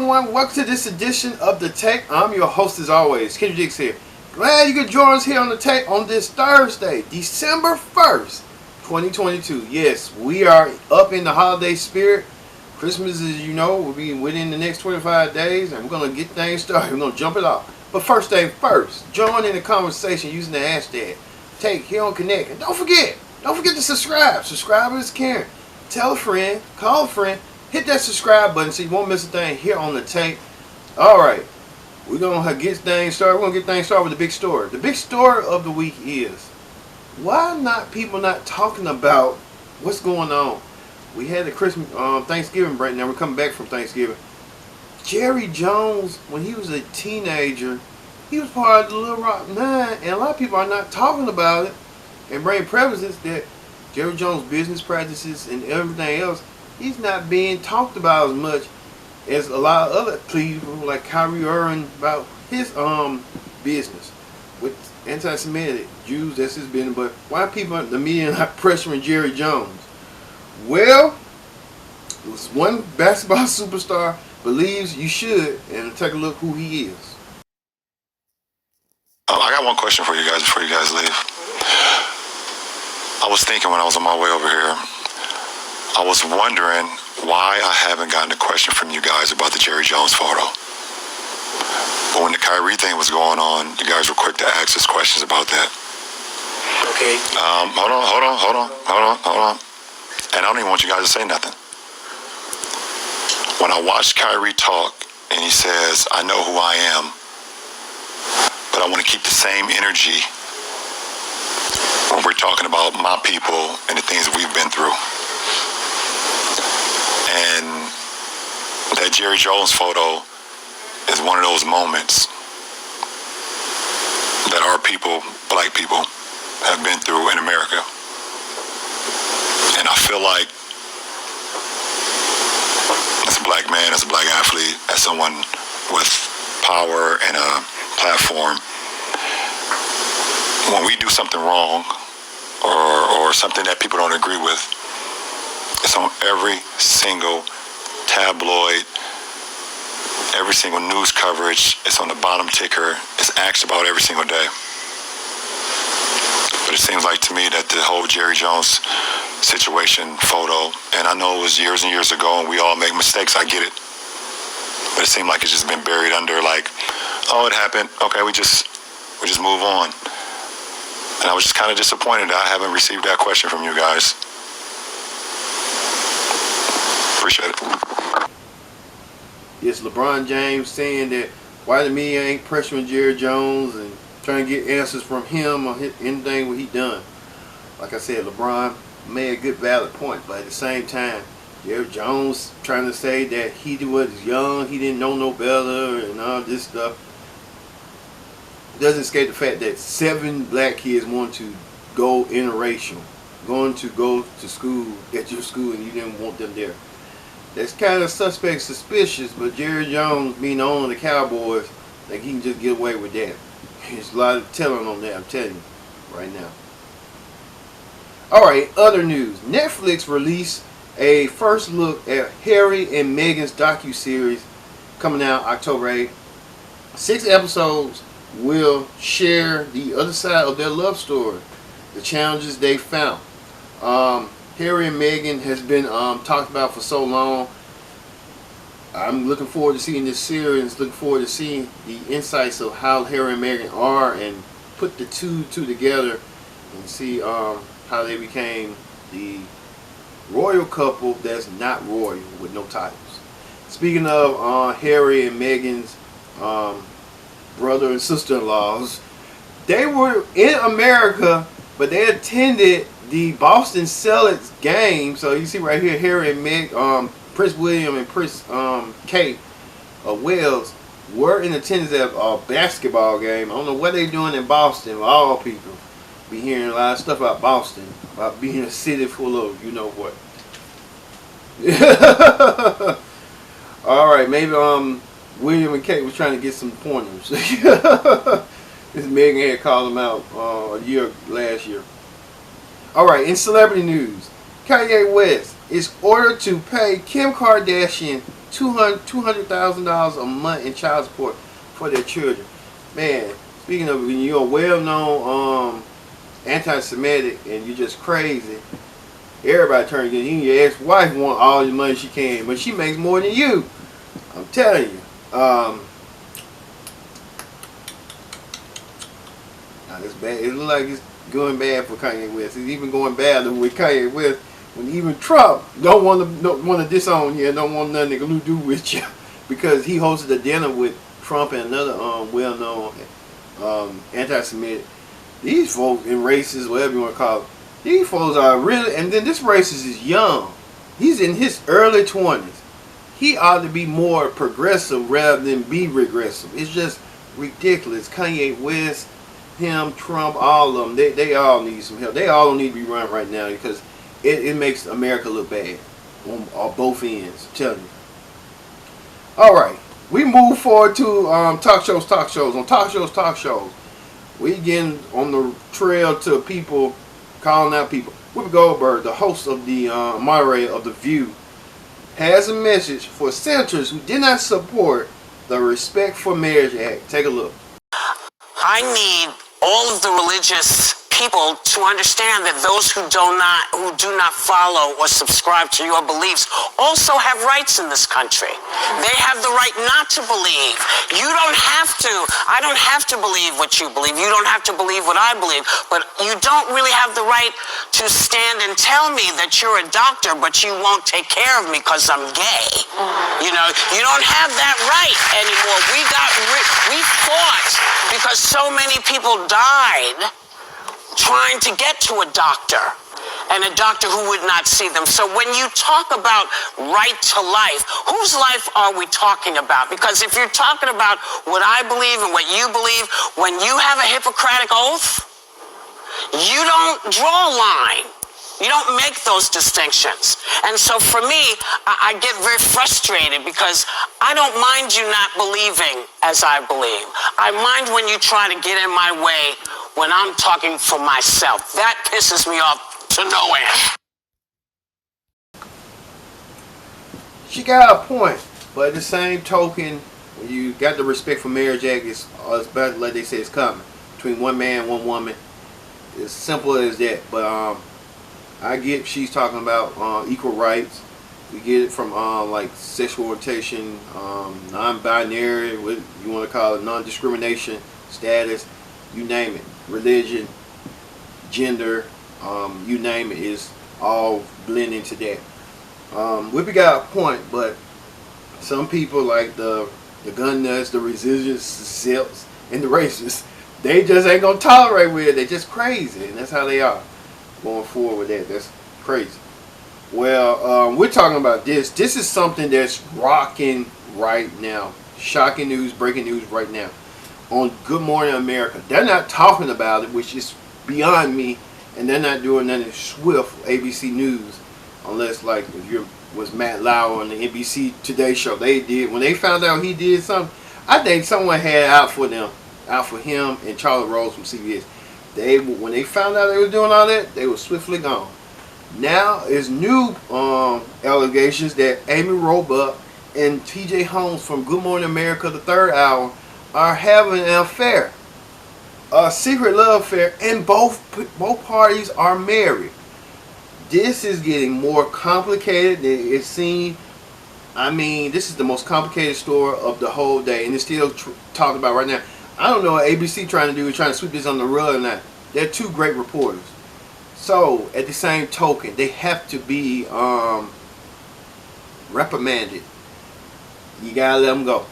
everyone, welcome to this edition of The Take. I'm your host as always, Kendrick Dix here. Glad you could join us here on The Take on this Thursday, December 1st, 2022. Yes, we are up in the holiday spirit. Christmas, as you know, will be within the next 25 days, and we're going to get things started. We're going to jump it off. But first thing first, join in the conversation using the hashtag Take Here on Connect. And don't forget to subscribe. Subscribers caring. Tell a friend, call a friend. Hit that subscribe button so you won't miss a thing here on The Tape. Alright, we're going to get things started. We're going to get things started with the big story. The big story of the week is, why not people not talking about what's going on? We had the Christmas, Thanksgiving break. Now we're coming back from Thanksgiving. Jerry Jones, when he was a teenager, he was part of the Little Rock Nine, and a lot of people are not talking about it and bringing prevalence that Jerry Jones' business practices and everything else, he's not being talked about as much as a lot of other people like Kyrie Irving about his business with anti-Semitic Jews. That's his business. But why people, the media, not pressuring Jerry Jones? Well, it was one basketball superstar believes you should, and take a look who he is. I got one question for you guys before you guys leave. I was thinking when I was on my way over here, I was wondering why I haven't gotten a question from you guys about the Jerry Jones photo. But when the Kyrie thing was going on, you guys were quick to ask us questions about that. Okay. Hold on. And I don't even want you guys to say nothing. When I watched Kyrie talk and he says, I know who I am, but I want to keep the same energy when we're talking about my people and the things that we've been through. And that Jerry Jones photo is one of those moments that our people, black people, have been through in America. And I feel like as a black man, as a black athlete, as someone with power and a platform, when we do something wrong or something that people don't agree with, it's on every single tabloid, every single news coverage. It's on the bottom ticker. It's asked about every single day. But it seems like to me that the whole Jerry Jones situation photo, and I know it was years and years ago and we all make mistakes, I get it. But it seemed like it's just been buried under like, oh, it happened. Okay, we just move on. And I was just kind of disappointed that I haven't received that question from you guys. Appreciate it. Yes, LeBron James saying that why the media ain't pressuring Jerry Jones and trying to get answers from him or anything what he done. Like I said, LeBron made a good valid point, but at the same time, Jerry Jones trying to say that he was young, he didn't know no better and all this stuff. Doesn't escape the fact that 7 black kids want to go interracial, going to go to school at your school and you didn't want them there. That's kind of suspect, suspicious, but Jerry Jones being the owner of the Cowboys, like he can just get away with that. There's a lot of telling on that, I'm telling you, right now. Alright, other news. Netflix released a first look at Harry and Meghan's docuseries coming out October 8th. 6 episodes will share the other side of their love story, the challenges they found. Harry and Meghan has been talked about for so long. I'm looking forward to seeing this series, looking forward to seeing the insights of how Harry and Meghan are and put the two together and see how they became the royal couple that's not royal with no titles. Speaking of Harry and Meghan's brother and sister-in-laws, they were in America, but they attended the Boston Celtics game. So you see right here, Harry and Meg, Prince William and Prince Kate of Wales were in attendance at a basketball game. I don't know what they're doing in Boston. Of all people, be hearing a lot of stuff about Boston, about being a city full of you know what. All right, maybe William and Kate was trying to get some pointers. This Meghan had called them out last year. Alright, in celebrity news, Kanye West is ordered to pay Kim Kardashian $200,000 a month in child support for their children. Man, speaking of, when you're a well-known anti-Semitic and you're just crazy, everybody turns against you. Your ex-wife wants all the money she can, but she makes more than you. I'm telling you. Now it's bad. It looks like it's going bad for Kanye West. It's even going bad with Kanye West when even Trump don't want to disown you and don't want nothing to do with you because he hosted a dinner with Trump and another well-known anti-Semitic. These folks and racists, whatever you want to call it, these folks are really, and then this racist is young. He's in his early 20s. He ought to be more progressive rather than be regressive. It's just ridiculous. Kanye West, him, Trump, all of them, they all need some help. They all don't need to be run right now because it makes America look bad on both ends. I'm telling you. All right, we move forward to talk shows. On talk shows, we getting on the trail to people calling out people. Whoopi Goldberg, the host of the moderator of The View, has a message for senators who did not support the Respect for Marriage Act. Take a look. I need all of the religious people to understand that those who do not follow or subscribe to your beliefs also have rights in this country. They have the right not to believe. You don't have to. I don't have to believe what you believe. You don't have to believe what I believe. But you don't really have the right to stand and tell me that you're a doctor, but you won't take care of me because I'm gay. You know, you don't have that right anymore. We fought because so many people died trying to get to a doctor, and a doctor who would not see them. So when you talk about right to life, whose life are we talking about? Because if you're talking about what I believe and what you believe, when you have a Hippocratic oath, you don't draw a line. You don't make those distinctions. And so for me, I get very frustrated because I don't mind you not believing as I believe. I mind when you try to get in my way when I'm talking for myself. That pisses me off to no end. She got a point, but at the same token, when you got the Respect for Marriage Act, it's about, like they say, it's coming between one man, one woman. It's simple as that. But I get she's talking about equal rights. We get it from like sexual orientation, non-binary, what you want to call it, non-discrimination, status, you name it, religion, gender, you name it, is all blending into that. Whoopi got a point, but some people like the gun nuts, the resistance silks, and the racists, they just ain't gonna tolerate with it. They just crazy, and that's how they are going forward with that. That's crazy. Well, we're talking about this. This is something that's rocking right now. Shocking news, breaking news right now on Good Morning America. They're not talking about it, which is beyond me, and they're not doing nothing swift ABC News, unless like if you was Matt Lauer on the NBC Today show. They did, when they found out he did something, I think someone had out for him and Charlie Rose from CBS. When they found out they were doing all that, they were swiftly gone. Now is new allegations that Amy Roebuck and TJ Holmes from Good Morning America, the third hour, are having an affair, a secret love affair, and both parties are married. This is getting more complicated than it seemed. I mean, this is the most complicated story of the whole day, and it's still talked about right now. I don't know what ABC trying to do, trying to sweep this on the rug or not. They're two great reporters. So, at the same token, they have to be reprimanded. You gotta let them go.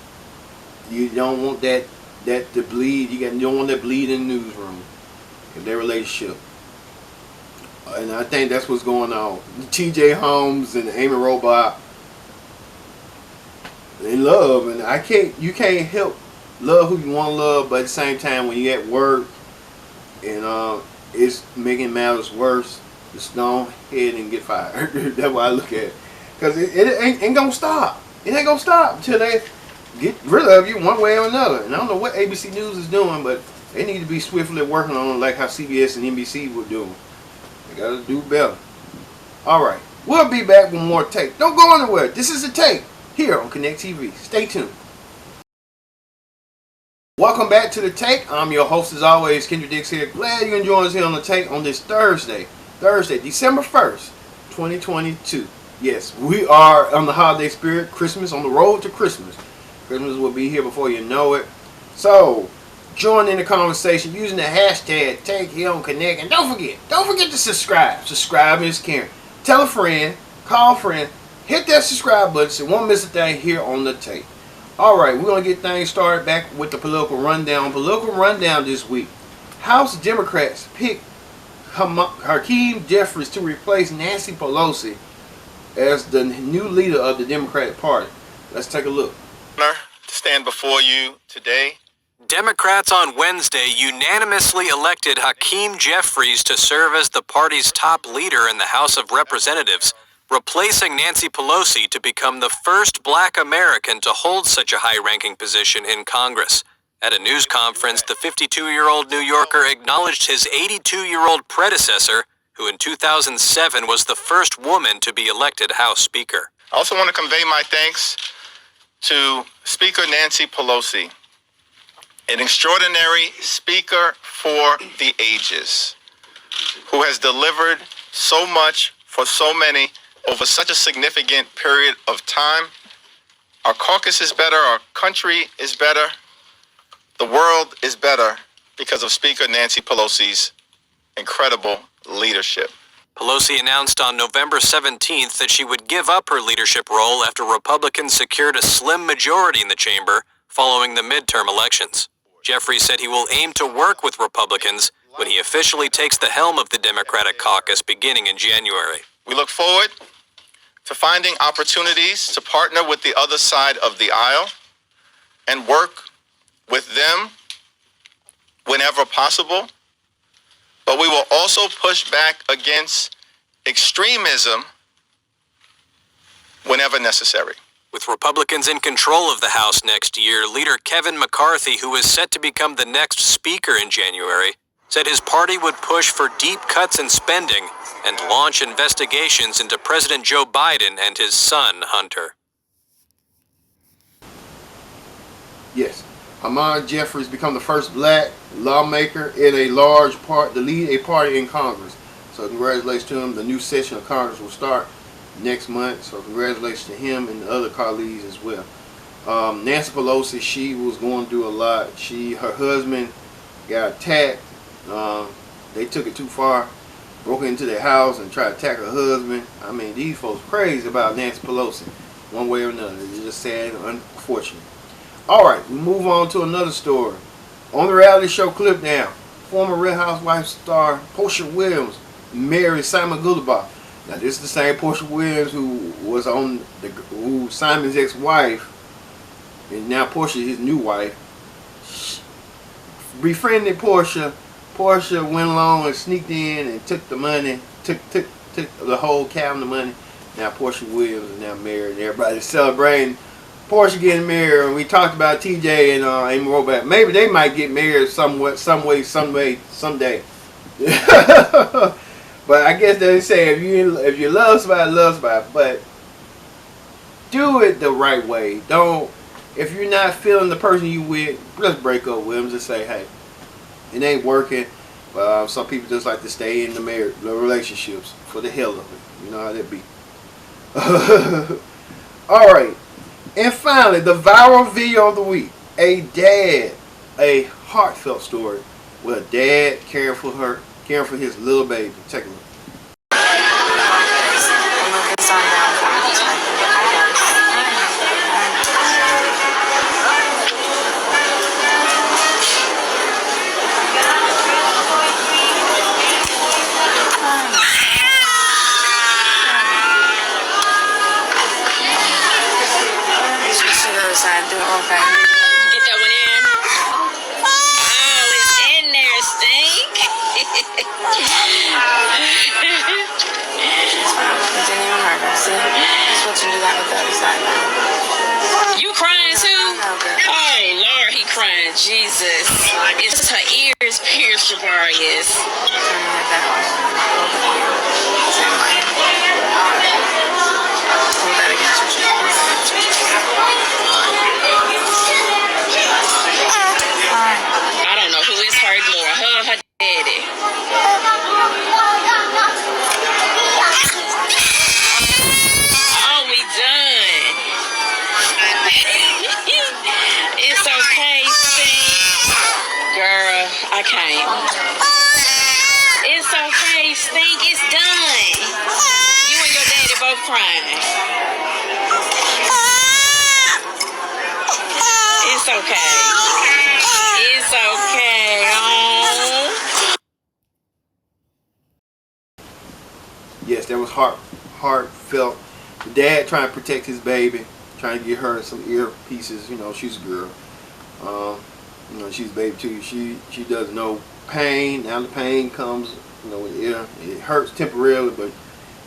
You don't want that to bleed. You don't want that bleed in the newsroom in their relationship. And I think that's what's going on. T.J. Holmes and Amy Roebuck, they love, and you can't help love who you want to love, but at the same time, when you at work and it's making matters worse, just go ahead and get fired. That's what I look at it. Because it ain't gonna stop. It ain't gonna stop until they get rid of you one way or another. And I don't know what ABC News is doing, but they need to be swiftly working on it like how CBS and NBC were doing. They gotta do better. Alright, we'll be back with more Take. Don't go anywhere. This is the Take here on Connect TV. Stay tuned. Welcome back to The Take. I'm your host as always, Kendrick Dix here. Glad you can join us here on The Take on this Thursday, December 1st, 2022. Yes, we are on the holiday spirit, Christmas, on the road to Christmas. Christmas will be here before you know it. So, join in the conversation using the hashtag Take Here on Connect. And don't forget to subscribe. Subscribe is caring. Tell a friend, call a friend, hit that subscribe button so you won't miss a thing here on The Take. Alright, we're going to get things started back with the political rundown. Political rundown this week. House Democrats pick Hakeem Jeffries to replace Nancy Pelosi as the new leader of the Democratic Party. Let's take a look. To stand before you today. Democrats on Wednesday unanimously elected Hakeem Jeffries to serve as the party's top leader in the House of Representatives, replacing Nancy Pelosi to become the first black American to hold such a high-ranking position in Congress. At a news conference, the 52-year-old New Yorker acknowledged his 82-year-old predecessor, who in 2007 was the first woman to be elected House Speaker. I also want to convey my thanks to Speaker Nancy Pelosi, an extraordinary speaker for the ages, who has delivered so much for so many over such a significant period of time. Our caucus is better, our country is better, the world is better because of Speaker Nancy Pelosi's incredible leadership. Pelosi announced on November 17th that she would give up her leadership role after Republicans secured a slim majority in the chamber following the midterm elections. Jeffries said he will aim to work with Republicans when he officially takes the helm of the Democratic caucus beginning in January. We look forward to finding opportunities to partner with the other side of the aisle and work with them whenever possible. But we will also push back against extremism whenever necessary. With Republicans in control of the House next year, leader Kevin McCarthy, who is set to become the next speaker in January, said his party would push for deep cuts in spending and launch investigations into President Joe Biden and his son, Hunter. Yes, Hakeem Jeffries become the first black lawmaker in a large part to lead a party in Congress. So congratulations to him. The new session of Congress will start next month. So congratulations to him and the other colleagues as well. Nancy Pelosi, she was going through a lot. Her husband got attacked. They took it too far. Broke into their house and tried to attack her husband. I mean, these folks crazy about Nancy Pelosi, one way or another. It's just sad and unfortunate. Alright, we move on to another story. On the reality show Clip Down, former Real Housewives star Portia Williams married Simon Gullibar. Now this is the same Portia Williams who was on who Simon's ex-wife, and now Portia his new wife. Befriended Portia. Portia went along and sneaked in and took the money, took the whole cabinet money. Now Portia Williams is now married and everybody's celebrating Portia getting married. And we talked about TJ and Amy Robach. Maybe they might get married someday. But I guess they say if you love somebody, love somebody. But do it the right way. Don't, if you're not feeling the person you with, just break up with them. Just say, hey, it ain't working. Some people just like to stay in the relationships for the hell of it. You know how that be. Alright. And finally, the viral video of the week. A heartfelt story with a dad caring for his little baby. Take a look. Get that one in. Oh, it's in there, Stink. Didn't even hurt her. See? That's what you do that with the other side now. You crying too? Oh, Lord, he crying. Jesus. It's her ears pierced, Shabarius. Turn like that way. Same way. Hold that against your chest. I can't. It's okay, Stink. It's done. You and your daddy both crying. It's okay. It's okay. Oh. Yes, that was heartfelt. The dad trying to protect his baby, trying to get her some earpieces. You know, she's a girl. You know, she's a baby too. She does know pain. Now the pain comes, you know, with ear. It hurts temporarily, but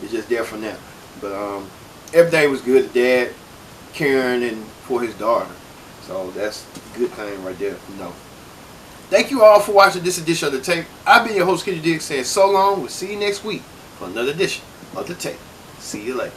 it's just there for now. But everything was good. The dad caring and for his daughter. So that's a good thing right there. You know. Thank you all for watching this edition of The Tape. I've been your host, Kenny Diggs, saying so long. We'll see you next week for another edition of The Tape. See you later.